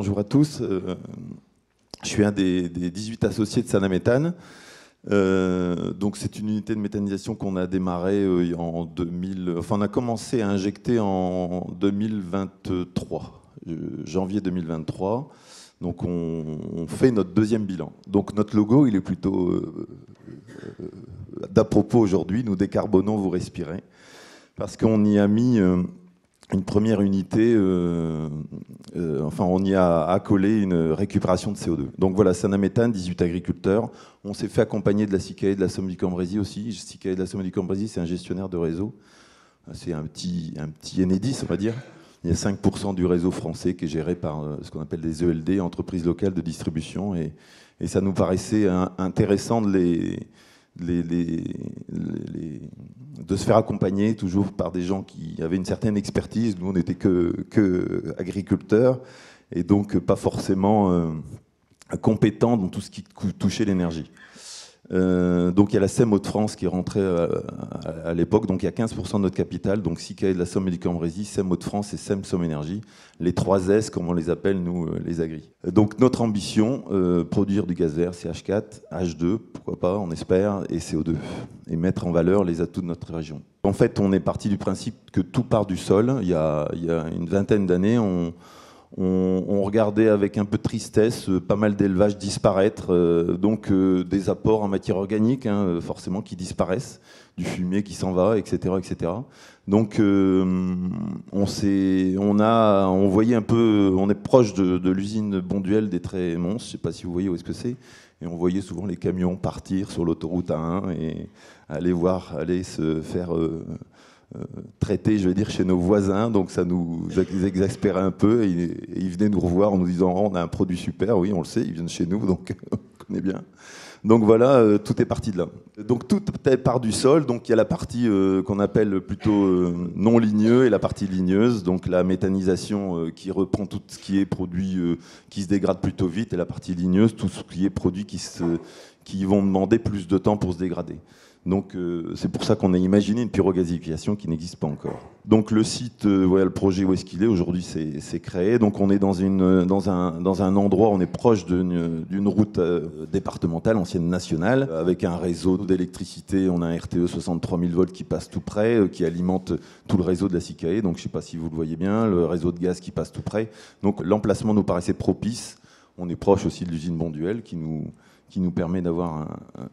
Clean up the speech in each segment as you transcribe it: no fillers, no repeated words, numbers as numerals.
bonjour à tous. Je suis un des 18 associés de Sanaméthane. Donc c'est une unité de méthanisation qu'on a démarré en 2000. Enfin, on a commencé à injecter en 2023, janvier 2023. Donc on fait notre deuxième bilan. Donc notre logo, il est plutôt d'à propos aujourd'hui. Nous décarbonons, vous respirez, parce qu'on y a mis une première unité, enfin on y a accolé une récupération de CO2. Donc voilà, Sanaméthane, 18 agriculteurs. On s'est fait accompagner de la SICAE de la Somme du Cambrésis aussi. SICAE de la Somme du Cambrésis, c'est un gestionnaire de réseau. C'est un petit Enedis, on va dire. Il y a 5% du réseau français qui est géré par ce qu'on appelle des ELD, entreprises locales de distribution. Et ça nous paraissait intéressant de de se faire accompagner toujours par des gens qui avaient une certaine expertise. Nous, on n'était que agriculteurs et donc pas forcément compétents dans tout ce qui touchait l'énergie. Donc il y a la SEM Hauts-de-France qui est rentrée à l'époque, donc il y a 15% de notre capital, donc SICAE de la Somme et du Cambrésis, SEM Hauts-de-France et SEM Somme Énergie, les 3 S comme on les appelle nous les agris. Donc notre ambition, produire du gaz vert, CH4, H2, pourquoi pas, on espère, et CO2, et mettre en valeur les atouts de notre région. En fait, on est parti du principe que tout part du sol. Il y a une vingtaine d'années, on regardait avec un peu de tristesse pas mal d'élevages disparaître, donc des apports en matière organique, hein, forcément, qui disparaissent, du fumier qui s'en va, etc., etc. Donc on voyait un peu, on est proche de l'usine Bonduelle des Trémonts, je ne sais pas si vous voyez où est-ce que c'est, et on voyait souvent les camions partir sur l'autoroute A1 et aller se faire traité, je vais dire, chez nos voisins, donc ça nous exaspérait un peu, et ils venaient nous revoir en nous disant oh, on a un produit super, oui on le sait, ils viennent chez nous, donc on connaît bien. Donc voilà, tout est parti de là. Donc tout part du sol, donc il y a la partie qu'on appelle plutôt non ligneux et la partie ligneuse, donc la méthanisation qui reprend tout ce qui est produit qui se dégrade plutôt vite, et la partie ligneuse, tout ce qui est produit qui vont demander plus de temps pour se dégrader. Donc c'est pour ça qu'on a imaginé une pyrogasification qui n'existe pas encore. Donc le site, voilà le projet où est-ce qu'il est, aujourd'hui c'est créé. Donc on est dans un endroit, on est proche d'une route départementale, ancienne nationale, avec un réseau d'électricité. On a un RTE 63 000 volts qui passe tout près, qui alimente tout le réseau de la SICAE. Donc je ne sais pas si vous le voyez bien, le réseau de gaz qui passe tout près. Donc l'emplacement nous paraissait propice. On est proche aussi de l'usine Bonduelle qui nous permet d'avoir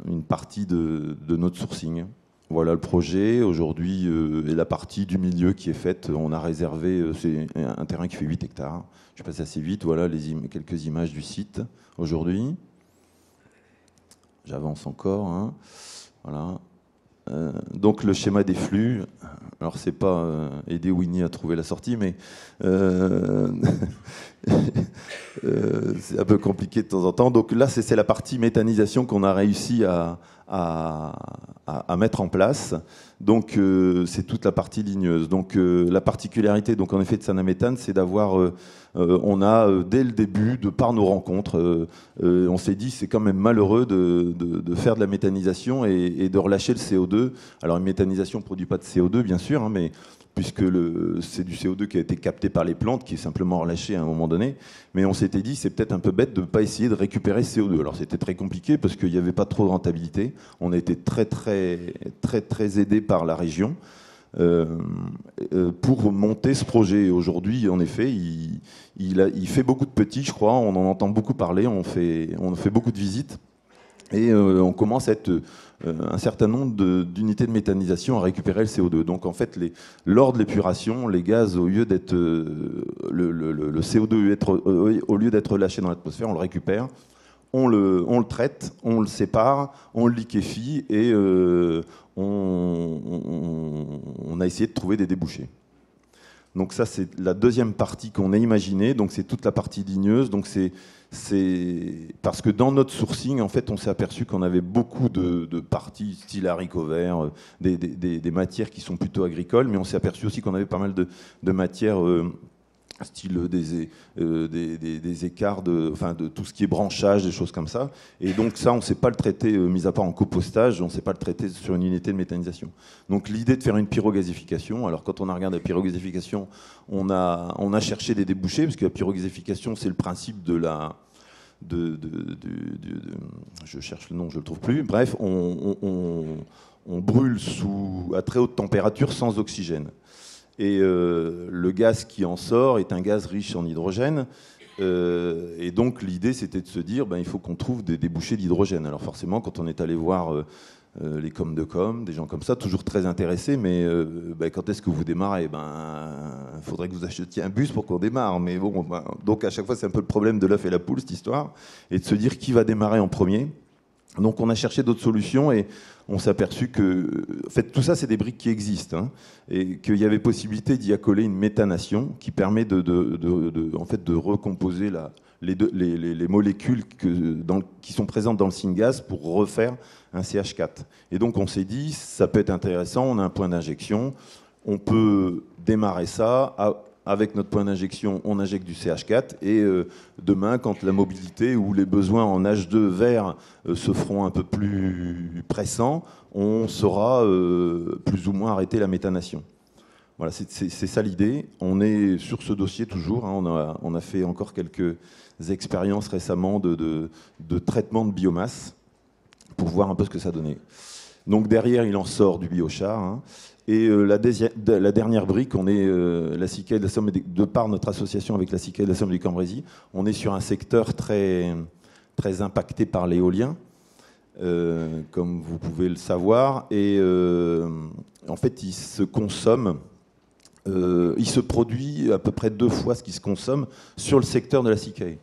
une partie de notre sourcing. Voilà le projet. Aujourd'hui, et la partie du milieu qui est faite, on a réservé, c'est un terrain qui fait 8 hectares. Je passe assez vite, voilà quelques images du site aujourd'hui. J'avance encore. Hein. Voilà. Donc le schéma des flux, alors c'est pas aider Winnie à trouver la sortie, mais c'est un peu compliqué de temps en temps. Donc là, c'est la partie méthanisation qu'on a réussi à mettre en place. Donc c'est toute la partie ligneuse. Donc la particularité, donc en effet, de Sanaméthane, c'est d'avoir, on a dès le début, de par nos rencontres, on s'est dit c'est quand même malheureux de faire de la méthanisation et de relâcher le CO2. Alors une méthanisation ne produit pas de CO2, bien sûr, hein, mais puisque c'est du CO2 qui a été capté par les plantes, qui est simplement relâché à un moment donné. Mais on s'était dit, c'est peut-être un peu bête de ne pas essayer de récupérer ce CO2. Alors c'était très compliqué parce qu'il n'y avait pas trop de rentabilité. On a été très aidés par la région pour monter ce projet. Aujourd'hui, en effet, il fait beaucoup de petits, je crois. On en entend beaucoup parler, on fait beaucoup de visites. Et on commence à être un certain nombre d'unités de méthanisation à récupérer le CO2. Donc en fait, lors de l'épuration, les gaz, au lieu d'être le CO2 au lieu d'être lâché dans l'atmosphère, on le récupère, on le traite, on le sépare, on le liquéfie et on a essayé de trouver des débouchés. Donc ça, c'est la deuxième partie qu'on a imaginée. Donc c'est toute la partie ligneuse. Donc c'est parce que dans notre sourcing, en fait, on s'est aperçu qu'on avait beaucoup de parties style haricots verts, des matières qui sont plutôt agricoles, mais on s'est aperçu aussi qu'on avait pas mal de matières style des écarts de tout ce qui est branchage, des choses comme ça. Et donc ça, on ne sait pas le traiter, mis à part en compostage, on ne sait pas le traiter sur une unité de méthanisation. Donc l'idée de faire une pyrogasification, alors quand on a regardé la pyrogasification, on a cherché des débouchés, parce que la pyrogasification, c'est le principe de la... je cherche le nom, je ne le trouve plus. Bref, on brûle à très haute température sans oxygène. Et le gaz qui en sort est un gaz riche en hydrogène. Et donc l'idée, c'était de se dire, il faut qu'on trouve des débouchés d'hydrogène. Alors forcément, quand on est allé voir les coms de com, des gens comme ça, toujours très intéressés, mais quand est-ce que vous démarrez? Il faudrait que vous achetiez un bus pour qu'on démarre. Mais bon, donc à chaque fois, c'est un peu le problème de l'œuf et la poule, cette histoire, et de se dire qui va démarrer en premier. Donc on a cherché d'autres solutions et on s'est aperçu que, en fait, tout ça, c'est des briques qui existent, hein, et qu'il y avait possibilité d'y accoler une méthanation qui permet en fait, de recomposer les molécules qui sont présentes dans le syngas pour refaire un CH4. Et donc on s'est dit, ça peut être intéressant, on a un point d'injection, on peut démarrer ça. Avec notre point d'injection, on injecte du CH4 et demain, quand la mobilité ou les besoins en H2 vert se feront un peu plus pressants, on saura plus ou moins arrêter la méthanation. Voilà, c'est ça l'idée. On est sur ce dossier toujours. Hein, on a fait encore quelques expériences récemment de traitement de biomasse pour voir un peu ce que ça donnait. Donc derrière, il en sort du biochar. Hein. Et la dernière brique, on est la CICAE de la Somme, de par notre association avec la CICAE de la Somme du Cambrésis, on est sur un secteur très, très impacté par l'éolien, comme vous pouvez le savoir. Et en fait, il se consomme, il se produit à peu près 2 fois ce qui se consomme sur le secteur de la CICAE.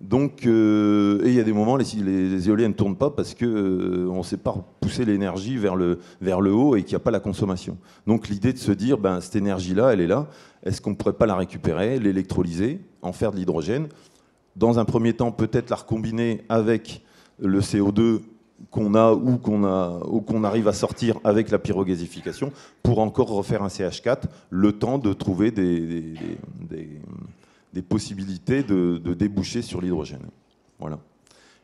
Donc, et il y a des moments, les éoliennes ne tournent pas parce qu'on ne sait pas pousser l'énergie vers le haut et qu'il n'y a pas la consommation. Donc l'idée de se dire, cette énergie-là, elle est là, est-ce qu'on ne pourrait pas la récupérer, l'électrolyser, en faire de l'hydrogène? Dans un premier temps, peut-être la recombiner avec le CO2 qu'on a ou qu'on arrive à sortir avec la pyrogasification pour encore refaire un CH4, le temps de trouver des possibilités de déboucher sur l'hydrogène. Voilà.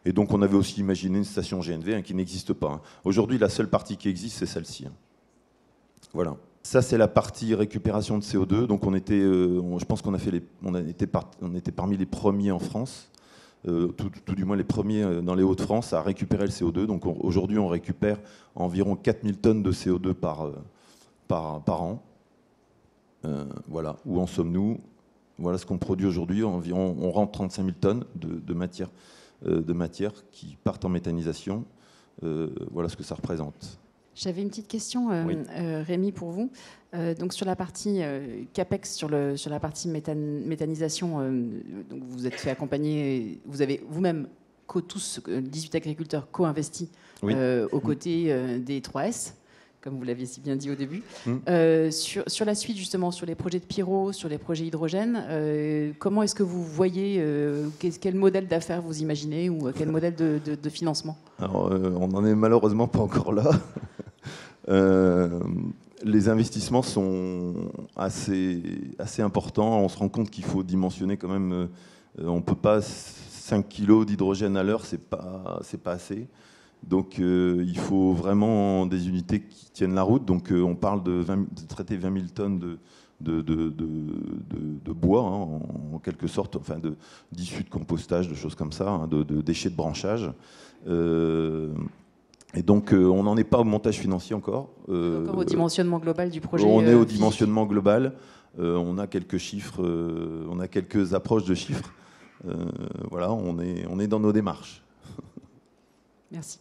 Et donc on avait aussi imaginé une station GNV qui n'existe pas. Hein. Aujourd'hui, la seule partie qui existe, c'est celle-ci. Hein. Voilà. Ça, c'est la partie récupération de CO2. Donc on était, je pense qu'on était parmi les premiers en France, tout du moins les premiers dans les Hauts-de-France à récupérer le CO2. Donc aujourd'hui, on récupère environ 4000 tonnes de CO2 par an. Voilà. Où en sommes-nous? Voilà ce qu'on produit aujourd'hui. Environ, on rentre 35 000 tonnes de matière qui partent en méthanisation. Voilà ce que ça représente. J'avais une petite question, oui. Rémi, pour vous. Donc sur la partie CAPEX, sur la partie méthanisation, donc vous êtes fait accompagner, vous avez vous-même, tous 18 agriculteurs, co-investis oui. aux côtés des 3S. Comme vous l'aviez si bien dit au début. Sur la suite, justement, sur les projets de pyro, sur les projets hydrogène, comment est-ce que vous voyez, quel modèle d'affaires vous imaginez ou quel modèle de financement? Alors, on n'en est malheureusement pas encore là. Les investissements sont assez importants. On se rend compte qu'il faut dimensionner quand même. On ne peut pas 5 kg d'hydrogène à l'heure, c'est pas assez. Donc il faut vraiment des unités qui tiennent la route. Donc on parle de traiter 20 000 tonnes de bois, hein, en quelque sorte, enfin d'issues de compostage, de choses comme ça, hein, de déchets de branchage. Et donc on n'en est pas au montage financier encore. Encore au dimensionnement global du projet. On est au dimensionnement global. On a quelques chiffres, on a quelques approches de chiffres. Voilà, on est dans nos démarches. Merci.